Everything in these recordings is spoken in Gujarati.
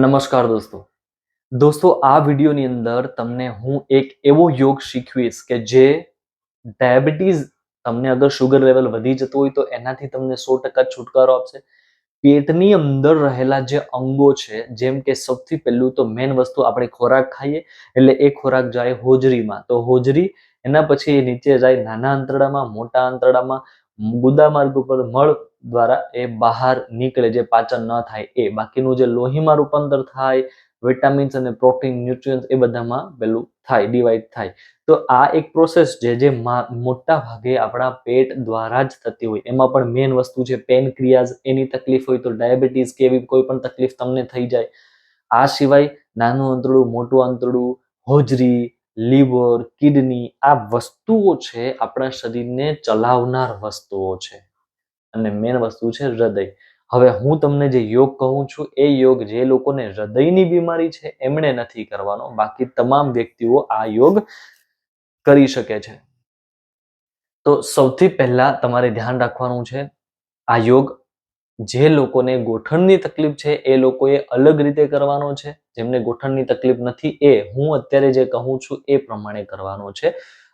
નમસ્કાર દોસ્તો આ વિડીયોની અંદર તમને હું એક એવો યોગ શીખવીશ કે જે ડાયાબિટીસ તમને અગર શુગર લેવલ વધી જતું હોય તો એનાથી તમને 100% છુટકારો આપશે. પેટની અંદર રહેલા જે અંગો છે, જેમ કે સૌથી પહેલું તો મેઇન વસ્તુ, આપણે ખોરાક ખાઈએ એટલે એ ખોરાક જાય હોજરીમાં, તો હોજરી એના પછી નીચે જાય નાના આંતરડામાં, મોટા આંતરડામાં, ગુદામાર્ગ ઉપર મળ દ્વારા એ બહાર નીકળે, જે પાચન ન થાય એ. બાકીનું જે લોહીમાં રૂપાંતર થાય, વિટામિન્સ અને પ્રોટીન, ન્યુટ્રિયન્ટ્સ એ બધામાં પેલું થાય, ડિવાઈડ થાય. તો આ એક પ્રોસેસ છે જે મોટા ભાગે આપણા પેટ દ્વારા જ થતી હોય. એમાં પણ મેઇન વસ્તુ છે પેનક્રિયાઝ, એની તકલીફ હોય તો ડાયાબિટીસ કે એવી કોઈ પણ તકલીફ તમને થઈ જાય. આ સિવાય નાનું આંતરડું, મોટું આંતરડું, હોજરી, લીવર, કિડની, આ વસ્તુઓ છે આપણા શરીરને ચલાવનાર વસ્તુઓ છે. અને મેઇન વસ્તુ છે હૃદય. હવે હું તમને જે યોગ કહું છું એ યોગ જે લોકોને હૃદયની બીમારી છે એમણે નથી કરવાનો, બાકી તમામ વ્યક્તિઓ આ યોગ કરી શકે છે. તો સૌથી પહેલા તમારે ધ્યાન રાખવાનું છે, આ યોગ જે લોકોને ગોઠણની તકલીફ છે એ લોકોએ અલગ રીતે કરવાનો છે. જેમને ગોઠણની તકલીફ નથી એ હું અત્યારે જે કહું છું એ પ્રમાણે કરવાનો છે.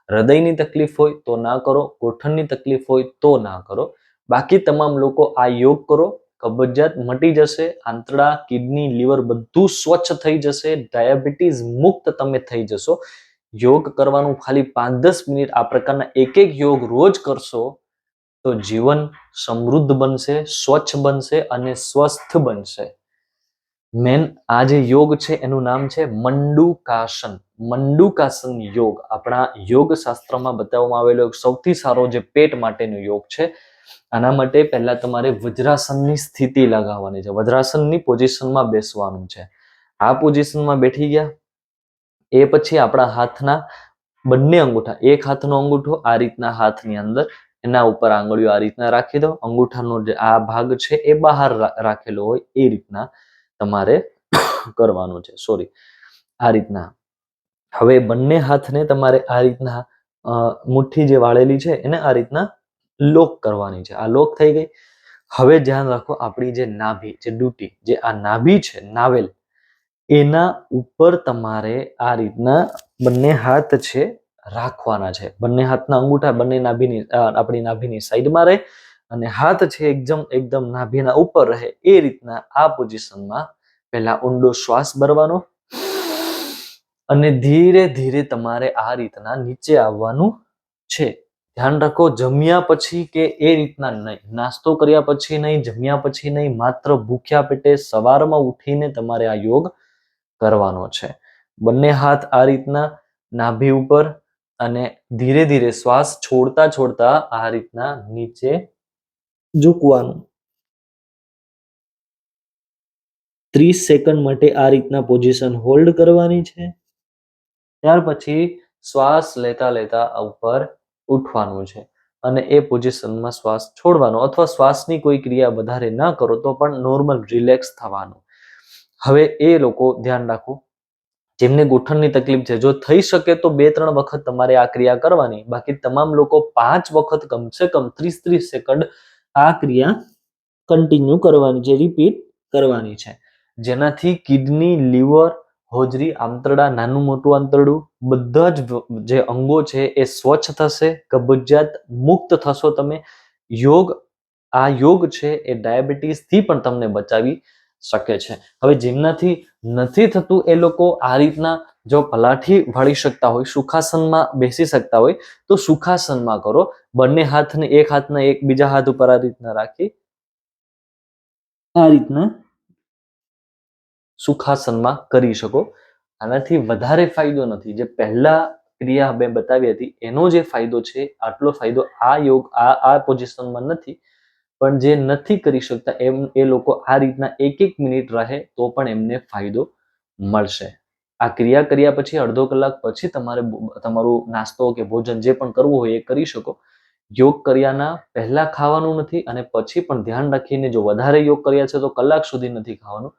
હૃદયની તકલીફ હોય તો ના કરો, ગોઠણની તકલીફ હોય તો ના કરો. બાકી તમામ લોકો આ યોગ કરો, કબજિયાત મટી જશે, આંતરડા, કિડની, લીવર બધું સ્વચ્છ થઈ જશે, ડાયાબિટીસ મુક્ત તમે થઈ જશો. યોગ કરવાનું ખાલી 5-10 મિનિટ આ પ્રકારના એક યોગ રોજ કરશો તો જીવન સમૃદ્ધ બનશે, સ્વચ્છ બનશે અને સ્વસ્થ બનશે. મેન આ જે યોગ છે એનું નામ છે મંડુકાસન. મંડુકાસન યોગ આપણા યોગ શાસ્ત્રમાં બતાવવામાં આવેલો સૌથી સારો જે પેટ માટેનો યોગ છે. આના માટે પહેલા તમારે વજ્રાસનની સ્થિતિ લગાવવાની છે, વજ્રાસનની પોઝિશનમાં બેસવાનું છે. આ પોઝિશનમાં બેઠી ગયા એ પછી આપણા હાથના બંને અંગૂઠા, એક હાથનો અંગૂઠો આ રીતના હાથની અંદર, એના ઉપર આંગળીઓ આ રીતના રાખી દો. અંગૂઠાનો જે આ ભાગ છે એ બહાર રાખેલો હોય એ રીતના તમારે કરવાનું છે. આ રીતના. હવે બંને હાથને તમારે આ રીતના મુઠ્ઠી જે વાળેલી છે એને આ રીતના લોક કરવાની છે. આ લોક થઈ ગઈ. હવે ધ્યાન રાખો, આપણી જે નાભી, જે ડૂટી, જે આ નાભી છે, નાવેલ, એના ઉપર તમારે આ રીતના બંને હાથ છે રાખવાના છે. બંને હાથના અંગૂઠા બંને નાભીની, આપણી નાભીની સાઈડમાં રહે અને હાથ છે એકદમ નાભીના ઉપર રહે એ રીતના આ પોઝિશનમાં પહેલા ઊંડો શ્વાસ ભરવાનો અને ધીરે ધીરે તમારે આ રીતના નીચે આવવાનું છે. ધ્યાન રાખો, જમ્યા પછી કે એ રીતના નહીં, નાસ્તો કર્યા પછી નહીં, જમ્યા પછી નહીં, માત્ર ભૂખ્યા પેટે સવારમાં ઉઠીને તમારે આ યોગ કરવાનો છે. બંને હાથ આ રીતના નાભી ઉપર અને ધીરે ધીરે શ્વાસ છોડતા છોડતા આ રીતના નીચે ઝૂકવાનું. 30 સેકન્ડ માટે આ રીતના પોઝિશન હોલ્ડ કરવાની છે. ત્યાર પછી શ્વાસ લેતા લેતા ઉપર ઉઠવાનું છે અને એ પોઝિશનમાં શ્વાસ છોડવાનો, અથવા શ્વાસની કોઈ ક્રિયા વધારે ના કરો તો પણ નોર્મલ રિલેક્સ થવાનું. હવે એ લોકો ધ્યાન રાખો, જેમને ગોઠણની તકલીફ છે, જો થઈ શકે તો 2-3 વખત તમારે આ ક્રિયા કરવાની, બાકી તમામ લોકો 5 વખત કમસે કમ 30-30 સેકન્ડ આ ક્રિયા કન્ટિન્યુ કરવાની છે, રિપીટ કરવાની છે. જેનાથી કિડની, લીવર, હોજરી, આંતરડા, નાનું મોટું આંતરડું, બધા જ જે અંગો છે એ સ્વચ્છ થશે, કબજિયાત મુક્ત થશો તમે. આ યોગ છે એ ડાયાબિટીસથી પણ તમને બચાવી શકે છે. હવે જેમનાથી નથી થતું એ લોકો આ રીતના જો પલાઠી વાળી શકતા હોય, સુખાસનમાં બેસી શકતા હોય તો સુખાસનમાં કરો. બંને હાથને, એક હાથના એક બીજા હાથ ઉપર આ રીતના રાખી આ રીતના સુખાસનમાં કરી શકો. આનાથી વધારે ફાયદો નથી. જે પહેલા ક્રિયા મેં બતાવી હતી એનો જે ફાયદો છે, આટલો ફાયદો આ યોગ આ પોઝિશનમાં નથી. પણ જે નથી કરી શકતા એ લોકો આ રીતના 1 મિનિટ રહે તો પણ એમને ફાયદો મળશે. આ ક્રિયા કર્યા પછી અડધો કલાક પછી તમારે તમારું નાસ્તો કે ભોજન જે પણ કરવું હોય એ કરી શકો. યોગ કર્યાના પહેલા ખાવાનું નથી અને પછી પણ ધ્યાન રાખીને જો વધારે યોગ કર્યા છે તો કલાક સુધી નથી ખાવાનું.